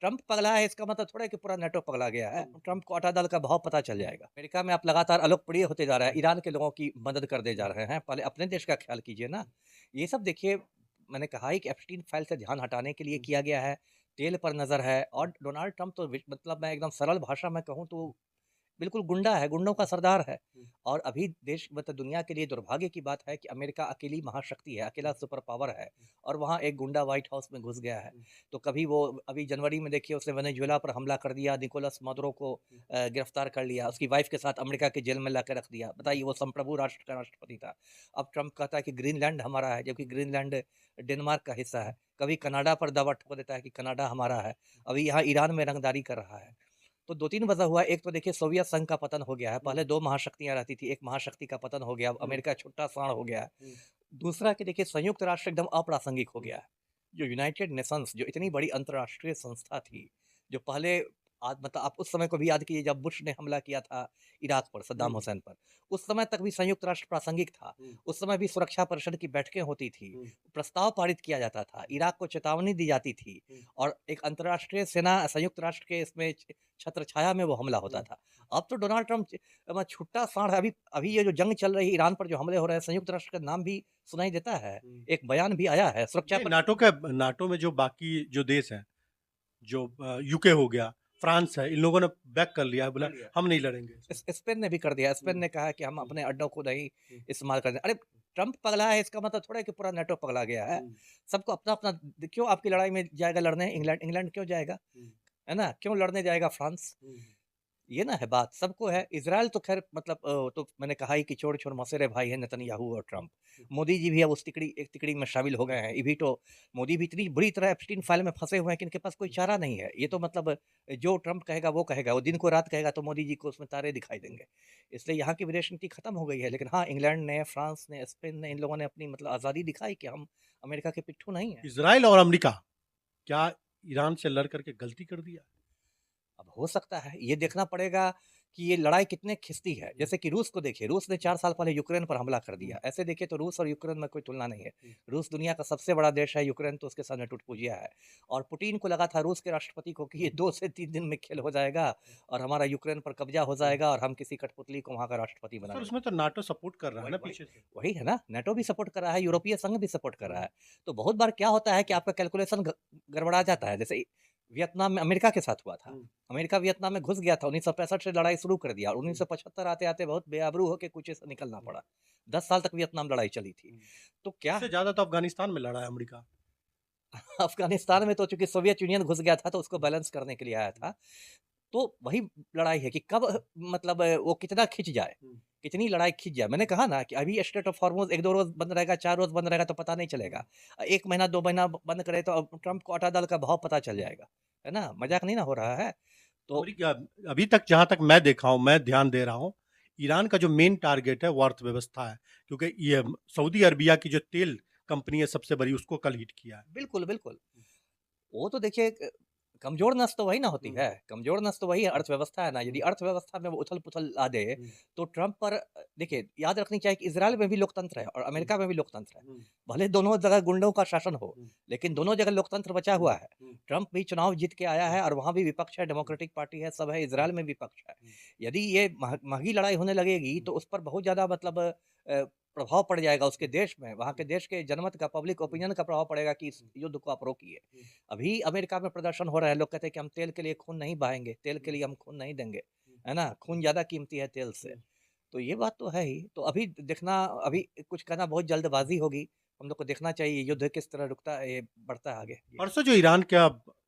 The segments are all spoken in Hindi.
ट्रंप पगला है इसका मतलब थोड़ा है कि पूरा नेटो पगला गया है। ट्रंप को आटा दाल का भाव पता चल जाएगा। अमेरिका में आप लगातार अलोकप्रिय होते जा रहे हैं, ईरान के लोगों की मदद कर दे जा रहे हैं, पहले अपने देश का ख्याल कीजिए ना। ये सब देखिए, मैंने कहा ही कि एप्स्टीन फाइल से ध्यान हटाने के लिए किया गया है, तेल पर नज़र है। और डोनाल्ड ट्रंप तो मतलब मैं एकदम सरल भाषा में कहूँ तो बिल्कुल गुंडा है, गुंडों का सरदार है। और अभी देश मतलब दुनिया के लिए दुर्भाग्य की बात है कि अमेरिका अकेली महाशक्ति है, अकेला सुपर पावर है और वहाँ एक गुंडा व्हाइट हाउस में घुस गया है। तो कभी वो अभी जनवरी में देखिए उसने वेनेजुएला पर हमला कर दिया, निकोलस मादुरो को गिरफ्तार कर लिया, उसकी वाइफ के साथ अमेरिका के जेल में लाके रख दिया। बताइए, वो संप्रभु राष्ट्र का राष्ट्रपति था। अब ट्रंप कहता है कि ग्रीनलैंड हमारा है, जबकि ग्रीनलैंड डेनमार्क का हिस्सा है। कभी कनाडा पर दावा ठोक देता है कि कनाडा हमारा है। अभी यहाँ ईरान में रंगदारी कर रहा है। तो 2-3 वजह हुआ। एक तो देखिए सोवियत संघ का पतन हो गया है। पहले 2 महाशक्तियाँ रहती थी, एक महाशक्ति का पतन हो गया, अब अमेरिका छुट्टा साण हो गया है। दूसरा कि देखिए संयुक्त राष्ट्र एकदम अप्रासंगिक हो गया है। जो यूनाइटेड नेशंस जो इतनी बड़ी अंतर्राष्ट्रीय संस्था थी, जो पहले मतलब आप उस समय को भी याद कीजिए जब बुश ने हमला किया था इराक पर, सद्दाम हुसैन पर। उस समय तक भी संयुक्त राष्ट्र प्रासंगिक था। उस समय भी सुरक्षा परिषद की बैठकें होती थी, प्रस्ताव पारित किया जाता था, इराक को चेतावनी दी जाती थी और एक अंतर्राष्ट्रीय सेना संयुक्त राष्ट्र के इसमें छत्र छाया में वो हमला होता था। अब तो डोनाल्ड ट्रंप छुट्टा साण है। अभी अभी ये जो जंग चल रही है, ईरान पर जो हमले हो रहे हैं, संयुक्त राष्ट्र का नाम भी सुनाई देता है। एक बयान भी आया है सुरक्षा नहीं, परिषद। नाटो में जो बाकी जो देश हैं, जो यूके हो गया, फ्रांस है, इन लोगों ने बैक कर लिया है, बोला हम नहीं लड़ेंगे इसमें। स्पेन ने भी कर दिया। स्पेन ने कहा कि हम अपने अड्डों को नहीं इस्तेमाल कर दें। अरे ट्रंप पगला है इसका मतलब थोड़ा है कि पूरा नेटो पगला गया है। सबको अपना-अपना क्यों आपकी लड़ाई में जाएगा लड़ने इंग्लैंड? इंग्लैंड क्यों जाएगा? है ना? क्यों लड़ने जाएगा फ्रांस? ये ना है बात, सबको है। इज़राइल तो ख़ैर मतलब तो मैंने कहा ही कि चोर-चोर मौसेरे भाई हैं नेतन्याहू और ट्रंप। मोदी जी भी अब उस एक तिकड़ी में शामिल हो गए हैं। ये भी तो मोदी भी इतनी बुरी तरह एप्स्टीन फाइल में फँसे हुए हैं कि इनके पास कोई चारा नहीं है। ये तो मतलब जो ट्रंप कहेगा वो कहेगा, वो दिन को रात कहेगा तो मोदी जी को उसमें तारे दिखाई देंगे। इसलिए यहाँ की विदेश नीति खत्म हो गई है। लेकिन हाँ, इंग्लैंड ने, फ्रांस ने, स्पेन ने, इन लोगों ने अपनी मतलब आज़ादी दिखाई कि हम अमेरिका के पिट्ठू नहीं हैं। इज़राइल और अमेरिका क्या ईरान से लड़ करके गलती कर दिया? अब हो सकता है, ये देखना पड़ेगा कि ये लड़ाई कितने खिंचती है। जैसे कि रूस को देखिए, रूस ने 4 साल पहले यूक्रेन पर हमला कर दिया। ऐसे देखिए तो रूस और यूक्रेन में कोई तुलना नहीं है। रूस दुनिया का सबसे बड़ा देश है, यूक्रेन तो उसके सामने टुटपुजिया है। और पुतिन को लगा था रूस के राष्ट्रपति को कि ये 2 से 3 दिन में खेल हो जाएगा और हमारा यूक्रेन पर कब्ज़ा हो जाएगा और हम किसी कठपुतली को वहाँ का राष्ट्रपति बना सर, लेंगे। उसमें तो नाटो सपोर्ट कर रहा है वही ना वही पीछे से। वही है ना, नेटो भी सपोर्ट कर रहा है, यूरोपीय संघ भी सपोर्ट कर रहा है। तो बहुत बार क्या होता है कि आपका कैलकुलेशन गड़बड़ा जाता है। जैसे वियतनाम में अमेरिका के साथ हुआ था। अमेरिका वियतनाम में घुस गया था, 1965 से लड़ाई शुरू कर दिया और 1975 आते-आते बहुत बेआबरू होके कुछ से निकलना पड़ा। 10 साल तक वियतनाम लड़ाई चली थी। तो क्या उससे ज़्यादा तो अफ़गानिस्तान में लड़ा है अमेरिका। अफ़गानिस्तान में तो चूँकि सोवियत यूनियन घुस गया था तो उसको बैलेंस करने के लिए आया था। तो वही लड़ाई है कि कब मतलब वो कितना खिंच जाए, कितनी लड़ाई खिंच जाए। मैंने कहा ना कि अभी स्ट्रेट ऑफ हॉर्मुज़ 1-2 रोज़ बंद रहेगा, 4 रोज़ बंद रहेगा तो पता नहीं चलेगा। 1 महीना 2 महीना बंद करे तो अब ट्रंप को आटा दाल का भाव पता चल जाएगा। है ना? मज़ाक नहीं ना हो रहा है। तो अमेरिका अभी तक जहाँ तक मैं देखा हूँ, मैं ध्यान दे रहा हूँ, ईरान का जो मेन टारगेट है वो अर्थव्यवस्था है, क्योंकि ये सऊदी अरबिया की जो तेल कंपनी है सबसे बड़ी, उसको कल हिट किया है। बिल्कुल, बिल्कुल। वो तो देखिए कमज़ोर नस तो वही ना होती है, कमज़ोर नस तो वही है, अर्थव्यवस्था है ना। यदि अर्थव्यवस्था में वो उथल-पुथल ला दे, तो ट्रंप पर देखिए याद रखनी चाहिए कि इज़राइल में भी लोकतंत्र है और अमेरिका में भी लोकतंत्र है। भले दोनों जगह गुंडों का शासन हो, लेकिन दोनों जगह लोकतंत्र बचा हुआ है। ट्रंप भी चुनाव जीत के आया है और वहाँ भी विपक्ष है, डेमोक्रेटिक पार्टी है, सब है, इज़राइल में विपक्ष है। यदि ये महँगी लड़ाई होने लगेगी, तो उस पर बहुत ज़्यादा मतलब प्रभाव पड़ जाएगा उसके देश में, वहाँ के देश के जनमत का, पब्लिक ओपिनियन का प्रभाव पड़ेगा कि इस युद्ध को आप रोकिए। अभी अमेरिका में प्रदर्शन हो रहा है, लोग कहते हैं कि हम तेल के लिए खून नहीं बहाएँगे, तेल के लिए हम खून नहीं देंगे, है ना? खून ज़्यादा कीमती है तेल से। तो ये बात तो है ही। तो अभी देखना, अभी कुछ कहना बहुत जल्दबाज़ी होगी। हम लोग को देखना चाहिए युद्ध किस तरह रुकता है, ये बढ़ता है आगे। जी। परसों जो ईरान का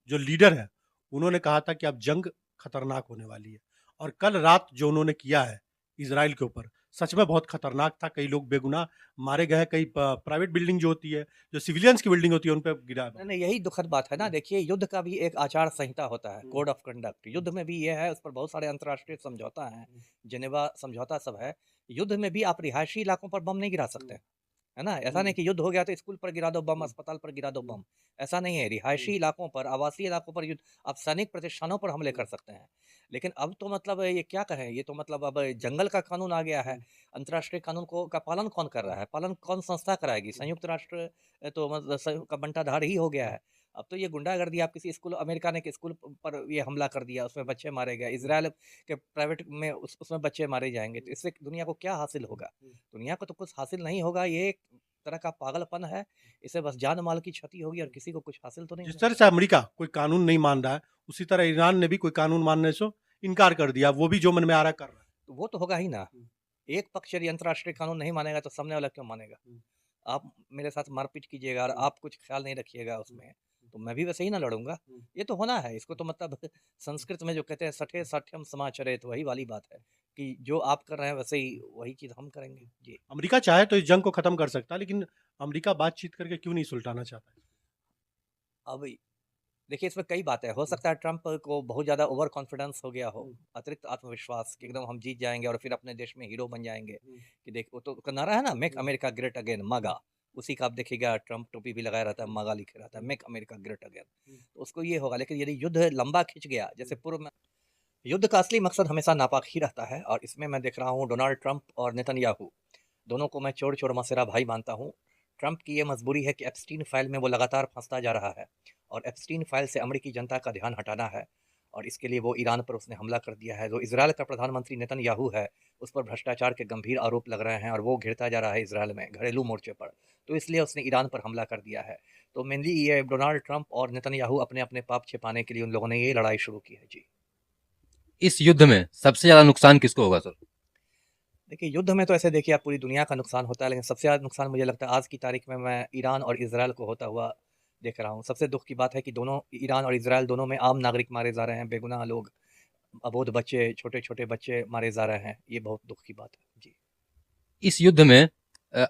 जो लीडर है, उन्होंने कहा था कि अब जंग खतरनाक होने वाली है, और कल रात जो उन्होंने किया है इसराइल के ऊपर, सच में बहुत खतरनाक था। कई लोग बेगुनाह मारे गए हैं, कई प्राइवेट बिल्डिंग जो होती है, जो सिविलियंस की बिल्डिंग होती है, उन पे गिरा है नहीं, बम। नहीं, यही दुखद बात है ना। देखिए युद्ध का भी एक आचार संहिता होता है, कोड ऑफ कंडक्ट। युद्ध में भी ये है, उस पर बहुत सारे अंतर्राष्ट्रीय समझौता हैं, जेनेवा समझौता सब है। युद्ध में भी आप रिहायशी इलाकों पर बम नहीं गिरा सकते। है ना? ऐसा नहीं कि युद्ध हो गया तो स्कूल पर गिरा दो बम, अस्पताल पर गिरा दो बम। ऐसा नहीं है, रिहायशी इलाकों पर, आवासीय इलाकों पर युद्ध, आप सैनिक प्रतिष्ठानों पर हमले कर सकते हैं। लेकिन अब तो मतलब ये क्या कहें, ये तो मतलब अब जंगल का कानून आ गया है। अंतर्राष्ट्रीय कानून को का पालन कौन कर रहा है? पालन कौन संस्था कराएगी? संयुक्त राष्ट्र तो मतलब का बंटाधार ही हो गया है। अब तो ये गुंडागर्दी, आप किसी स्कूल, अमेरिका ने एक स्कूल पर ये हमला कर दिया, उसमें बच्चे मारे गए, इज़राइल के प्राइवेट में उसमें बच्चे मारे जाएँगे, तो इससे दुनिया को क्या हासिल होगा? दुनिया को तो कुछ हासिल नहीं होगा, ये एक तरह का पागलपन है, इससे बस जान-माल की क्षति होगी और किसी को कुछ हासिल तो नहीं जिस होगा। तरह से अमेरिका कोई कानून नहीं मान रहा है, उसी तरह ईरान ने भी कोई कानून मानने से इनकार कर दिया। वो भी जो मन में आ रहा है कर रहा है। तो वो तो होगा ही ना। एक पक्ष यदि अंतर्राष्ट्रीय कानून नहीं मानेगा तो सामने वाला क्यों मानेगा? आप मेरे साथ मारपीट कीजिएगा और आप कुछ ख्याल नहीं रखिएगा उसमें, तो मैं भी वैसे ही ना लड़ूँगा। ये तो होना है, इसको तो मतलब संस्कृत में जो कहते हैं सठे साठ्यम समाचरेत, वही वाली बात है कि जो आप कर रहे हैं वैसे ही वही चीज़ हम करेंगे। जी। अमेरिका चाहे तो इस जंग को खत्म कर सकता है, लेकिन अमेरिका बातचीत करके क्यों नहीं सुलझाना चाहता है? अब देखिए, इसमें कई बातें हैं। हो सकता है ट्रंप को बहुत ज़्यादा ओवर कॉन्फिडेंस हो गया हो, अतिरिक्त आत्मविश्वास कि एकदम हम जीत जाएँगे और फिर अपने देश में हीरो बन जाएँगे। कि देख, वो तो उसका नारा है ना, मेक अमेरिका ग्रेट अगेन, मागा। उसी का आप देखिएगा, ट्रंप टोपी भी लगाया रहता है, मागा लिखे रहता है, मेक अमेरिका ग्रेट अगेन। तो उसको ये होगा, लेकिन यदि युद्ध लंबा खिंच गया, जैसे पूर्व में, युद्ध का असली मकसद हमेशा नापाक ही रहता है और इसमें मैं देख रहा हूँ डोनाल्ड ट्रंप और नेतन्याहू, दोनों को मैं चोर-चोर मसेरा भाई मानता हूँ। ट्रंप की ये मजबूरी है कि एप्स्टीन फाइल में वो लगातार फंसता जा रहा है और एप्स्टीन फाइल से अमेरिकी जनता का ध्यान हटाना है और इसके लिए वो ईरान पर उसने हमला कर दिया है। जो इजरायल का प्रधानमंत्री नेतन्याहू है, उस पर भ्रष्टाचार के गंभीर आरोप लग रहे हैं और वो घिरता जा रहा है इजरायल में घरेलू मोर्चे पर। तो इसलिए उसने ईरान पर हमला कर दिया है। तो मेनली ये डोनाल्ड ट्रंप और नेतन्याहू अपने अपने पाप छिपाने के लिए उन लोगों ने ये लड़ाई शुरू की है। जी। इस युद्ध में सबसे ज़्यादा नुकसान किसको होगा सर? देखिए, युद्ध में तो ऐसे देखिए आप पूरी दुनिया का नुकसान होता है, लेकिन सबसे ज़्यादा नुकसान मुझे लगता है आज की तारीख में मैं ईरान और इज़राइल को होता हुआ देख रहा हूँ। सबसे दुःख की बात है कि दोनों, ईरान और इज़राइल दोनों में आम नागरिक मारे जा रहे हैं, बेगुनाह लोग, अबोध बच्चे, छोटे-छोटे बच्चे मारे जा रहे हैं। ये बहुत दुःख की बात है। जी। इस युद्ध में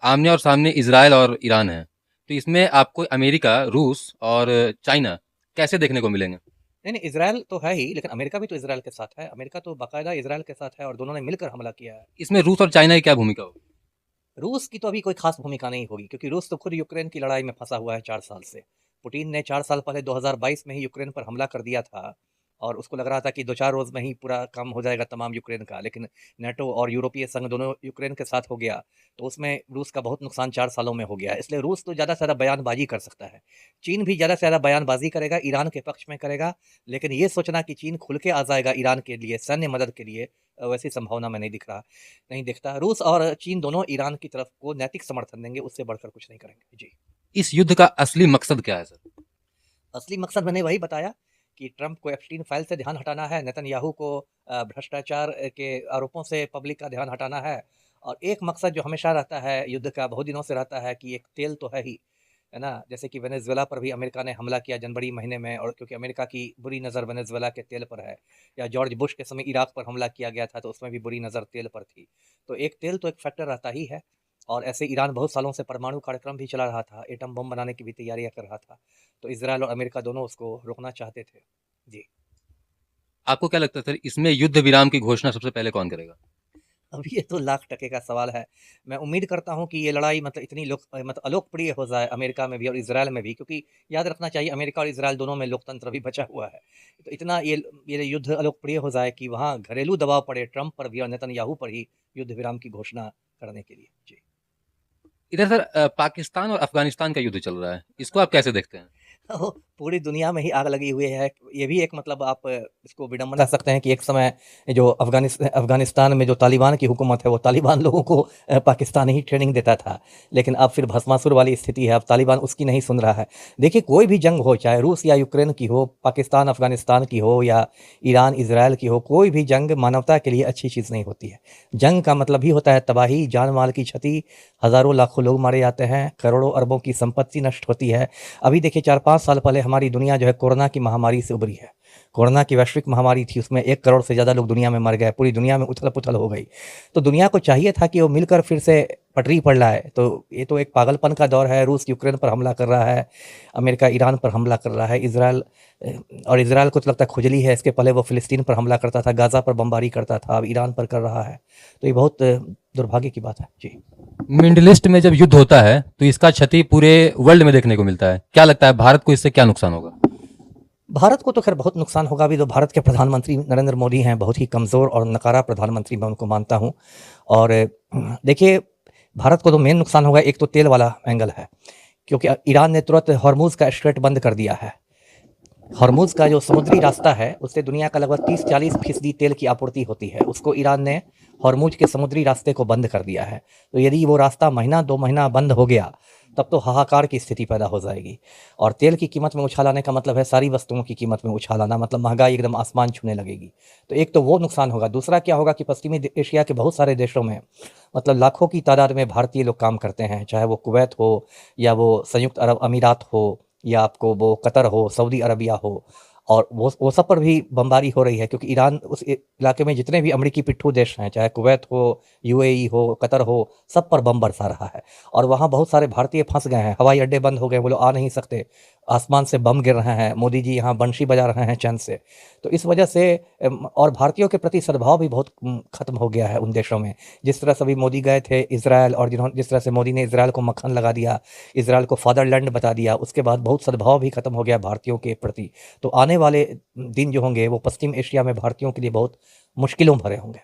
आमने और सामने इजराइल और ईरान है, तो इसमें आपको अमेरिका, रूस और चाइना कैसे देखने को मिलेंगे? नहीं, नहीं, इज़राइल तो है ही, लेकिन अमेरिका भी तो इज़राइल के साथ है। अमेरिका तो बाकायदा इज़राइल के साथ है और दोनों ने मिलकर हमला किया है। इसमें रूस और चाइना की क्या भूमिका होगी? रूस की तो अभी कोई खास भूमिका नहीं होगी क्योंकि रूस तो खुद यूक्रेन की लड़ाई में फंसा हुआ है 4 साल से। पुतिन ने 4 साल पहले 2022 में ही यूक्रेन पर हमला कर दिया था और उसको लग रहा था कि 2-4 रोज़ में ही पूरा काम हो जाएगा तमाम यूक्रेन का, लेकिन नाटो और यूरोपीय संघ दोनों यूक्रेन के साथ हो गया, तो उसमें रूस का बहुत नुकसान 4 सालों में हो गया। इसलिए रूस तो ज़्यादा से ज़्यादा बयानबाज़ी कर सकता है। चीन भी ज़्यादा से ज़्यादा बयानबाज़ी करेगा, ईरान के पक्ष में करेगा, लेकिन ये सोचना कि चीन खुल के आ जाएगा ईरान के लिए सैन्य मदद के लिए, वैसी संभावना मैं नहीं दिखता। रूस और चीन दोनों ईरान की तरफ को नैतिक समर्थन देंगे, उससे बढ़कर कुछ नहीं करेंगे। जी। इस युद्ध का असली मकसद क्या है सर? असली मकसद मैंने वही बताया कि ट्रंप को एप्स्टीन फाइल से ध्यान हटाना है, नेतन्याहू को भ्रष्टाचार के आरोपों से पब्लिक का ध्यान हटाना है और एक मकसद जो हमेशा रहता है युद्ध का, बहुत दिनों से रहता है कि एक तेल तो है ना? जैसे कि वेनेज़ुएला पर भी अमेरिका ने हमला किया जनवरी महीने में और क्योंकि अमेरिका की बुरी नज़र वेनेज़ुएला के तेल पर है, या जॉर्ज बुश के समय इराक पर हमला किया गया था तो उसमें भी बुरी नज़र तेल पर थी। तो एक तेल तो एक फैक्टर रहता ही है और ऐसे ईरान बहुत सालों से परमाणु कार्यक्रम भी चला रहा था, एटम बम बनाने की भी तैयारियाँ कर रहा था। तो इज़राइल और अमेरिका दोनों उसको रोकना चाहते थे। जी। आपको क्या लगता है सर, इसमें युद्ध विराम की घोषणा सबसे पहले कौन करेगा? अब ये तो लाख टके का सवाल है। मैं उम्मीद करता हूँ कि ये लड़ाई मतलब इतनी मतलब अलोकप्रिय हो जाए अमेरिका में भी और इज़राइल में भी, क्योंकि याद रखना चाहिए अमेरिका और इज़राइल दोनों में लोकतंत्र भी बचा हुआ है। तो इतना ये युद्ध अलोकप्रिय हो जाए कि वहाँ घरेलू दबाव पड़े ट्रंप पर भी और नेतन्याहू पर ही युद्ध विराम की घोषणा करने के लिए। जी। इधर सर पाकिस्तान और अफगानिस्तान का युद्ध चल रहा है, इसको आप कैसे देखते हैं? हो, पूरी दुनिया में ही आग लगी हुई है। ये भी एक मतलब आप इसको विडंबना सकते हैं कि एक समय जो अफ़गानिस्तान में जो तालिबान की हुकूमत है, वो तालिबान लोगों को पाकिस्तान ही ट्रेनिंग देता था। लेकिन अब फिर भस्मासुर वाली स्थिति है, अब तालिबान उसकी नहीं सुन रहा है। देखिए, कोई भी जंग हो, चाहे रूस या यूक्रेन की हो, पाकिस्तान अफ़गानिस्तान की हो या ईरान इज़राइल की हो, कोई भी जंग मानवता के लिए अच्छी चीज़ नहीं होती है। जंग का मतलब ही होता है तबाही, जान-माल की क्षति, हज़ारों लाखों लोग मारे जाते हैं, करोड़ों अरबों की संपत्ति नष्ट होती है। अभी देखिए 4-5 साल पहले हमारी दुनिया जो है कोरोना की महामारी से उभरी है। कोरोना की वैश्विक महामारी थी, उसमें 1 करोड़ से ज़्यादा लोग दुनिया में मर गए, पूरी दुनिया में उथल-पुथल हो गई। तो दुनिया को चाहिए था कि वो मिलकर फिर से पटरी पर लाए। तो ये तो एक पागलपन का दौर है, रूस यूक्रेन पर हमला कर रहा है, अमेरिका ईरान पर हमला कर रहा है, इज़राइल को तो लगता है खुजली है, इसके पहले वो फ़िलिस्तीन पर हमला करता था, गाज़ा पर बमबारी करता था, अब ईरान पर कर रहा है। तो ये बहुत दुर्भाग्य की बात है। जी। मिडल ईस्ट में जब युद्ध होता है तो इसका क्षति पूरे वर्ल्ड में देखने को मिलता है, क्या लगता है भारत को इससे क्या नुकसान होगा? भारत को तो खैर बहुत नुकसान होगा। अभी तो भारत के प्रधानमंत्री नरेंद्र मोदी हैं, बहुत ही कमज़ोर और नकारा प्रधानमंत्री मैं उनको मानता हूँ। और देखिए, भारत को तो मेन नुकसान होगा, एक तो तेल वाला एंगल है, क्योंकि ईरान ने तुरंत हॉर्मुज़ का स्ट्रेट बंद कर दिया है। हॉर्मुज़ का जो समुद्री रास्ता है, उससे दुनिया का लगभग 30-40% तेल की आपूर्ति होती है। उसको ईरान ने हॉर्मुज़ के समुद्री रास्ते को बंद कर दिया है। तो यदि वो रास्ता महीना 2 महीना बंद हो गया, तब तो हाहाकार की स्थिति पैदा हो जाएगी। और तेल की कीमत में उछाल आने का मतलब है सारी वस्तुओं की कीमत में उछाल आना, मतलब महँगाई एकदम आसमान छूने लगेगी। तो एक तो वो नुकसान होगा। दूसरा क्या होगा कि पश्चिमी एशिया के बहुत सारे देशों में मतलब लाखों की तादाद में भारतीय लोग काम करते हैं, चाहे वो कुवैत हो या वो संयुक्त अरब अमीरात हो या आपको वो कतर हो, सऊदी अरबिया हो, और वो सब पर भी बमबारी हो रही है, क्योंकि ईरान उस इलाके में जितने भी अमरीकी पिट्ठू देश हैं, चाहे कुवैत हो, यूएई हो, कतर हो, सब पर बम बरसा रहा है। और वहाँ बहुत सारे भारतीय फंस गए हैं, हवाई अड्डे बंद हो गए, वो लोग आ नहीं सकते, आसमान से बम गिर रहे हैं, मोदी जी यहाँ बंशी बजा रहे हैं चैन से। तो इस वजह से और भारतीयों के प्रति सद्भाव भी बहुत खत्म हो गया है उन देशों में। जिस तरह से अभी मोदी गए थे इज़राइल, और जिस तरह से मोदी ने इज़राइल को मक्खन लगा दिया, इज़राइल को फादरलैंड बता दिया, उसके बाद बहुत सद्भाव भी खत्म हो गया भारतीयों के प्रति। तो आने वाले दिन जो होंगे वो पश्चिम एशिया में भारतीयों के लिए बहुत मुश्किलों भरे होंगे।